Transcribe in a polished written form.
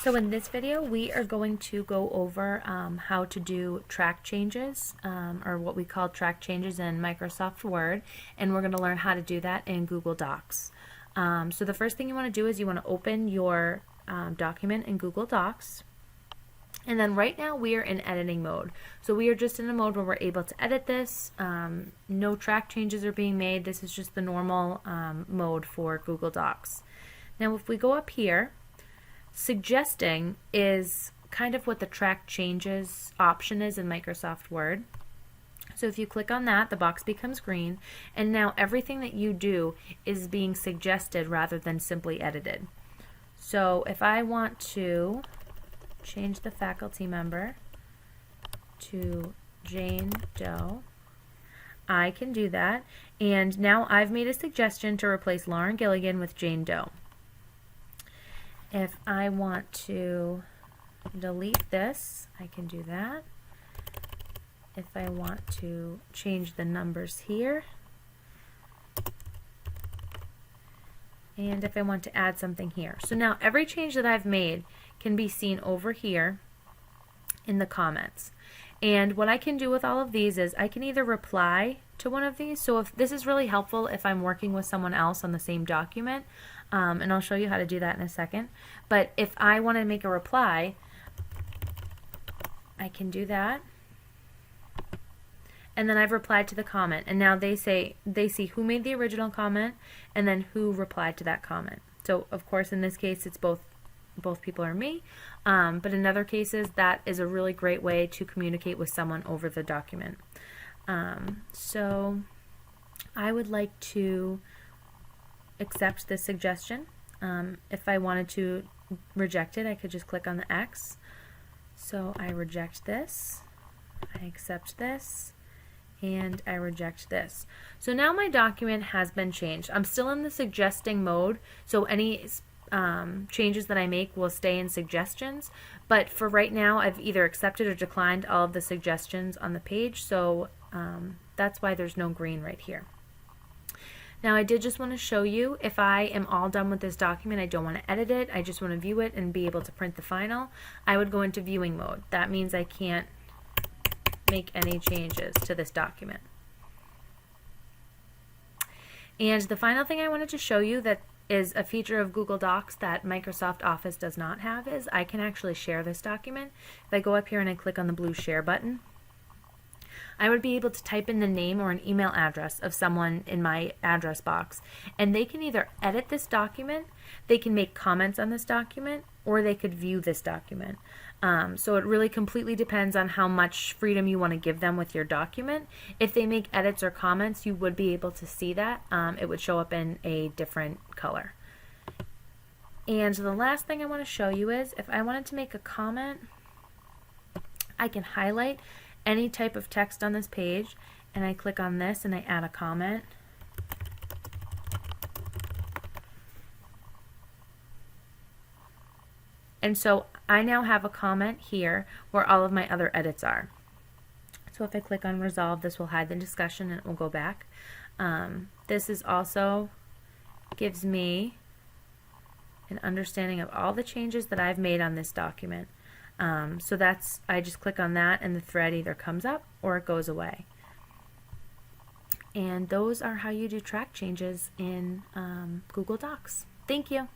So in this video, we are going to go over how to do track changes, or what we call track changes in Microsoft Word, and we're going to learn how to do that in Google Docs. So the first thing you want to do is you want to open your document in Google Docs. And then right now we are in editing mode. So we are just in a mode where we're able to edit this. No track changes are being made. This is just the normal mode for Google Docs. Now if we go up here, suggesting is kind of what the track changes option is in Microsoft Word. So if you click on that, the box becomes green, and now everything that you do is being suggested rather than simply edited. So if I want to change the faculty member to Jane Doe, I can do that, and now I've made a suggestion to replace Lauren Gilligan with Jane Doe. If I want to delete this, I can do that. If I want to change the numbers here, and if I want to add something here. So now every change that I've made can be seen over here in the comments. And what I can do with all of these is I can either reply to one of these. So if this is really helpful if I'm working with someone else on the same document, and I'll show you how to do that in a second. But if I want to make a reply, I can do that. And then I've replied to the comment, and now they see who made the original comment and then who replied to that comment. So of course in this case it's both people are me, but in other cases that is a really great way to communicate with someone over the document. So I would like to accept this suggestion. If I wanted to reject it, I could just click on the X. So I reject this, I accept this, and I reject this. So now my document has been changed. I'm still in the suggesting mode, so any changes that I make will stay in suggestions, but for right now I've either accepted or declined all of the suggestions on the page, so that's why there's no green right here. Now I did just want to show you, if I am all done with this document, I don't want to edit it, I just want to view it and be able to print the final, I would go into viewing mode. That means I can't make any changes to this document. And the final thing I wanted to show you that is a feature of Google Docs that Microsoft Office does not have is I can actually share this document. If I go up here and I click on the blue share button, I would be able to type in the name or an email address of someone in my address box, and they can either edit this document, they can make comments on this document, or they could view this document. So it really completely depends on how much freedom you want to give them with your document. If they make edits or comments, you would be able to see that. It would show up in a different color. And the last thing I want to show you is if I wanted to make a comment, I can highlight any type of text on this page, and I click on this and I add a comment. And so I now have a comment here where all of my other edits are. So if I click on resolve, this will hide the discussion and it will go back. This is also gives me an understanding of all the changes that I've made on this document. So that's, I just click on that and the thread either comes up or it goes away. And those are how you do track changes in Google Docs. Thank you.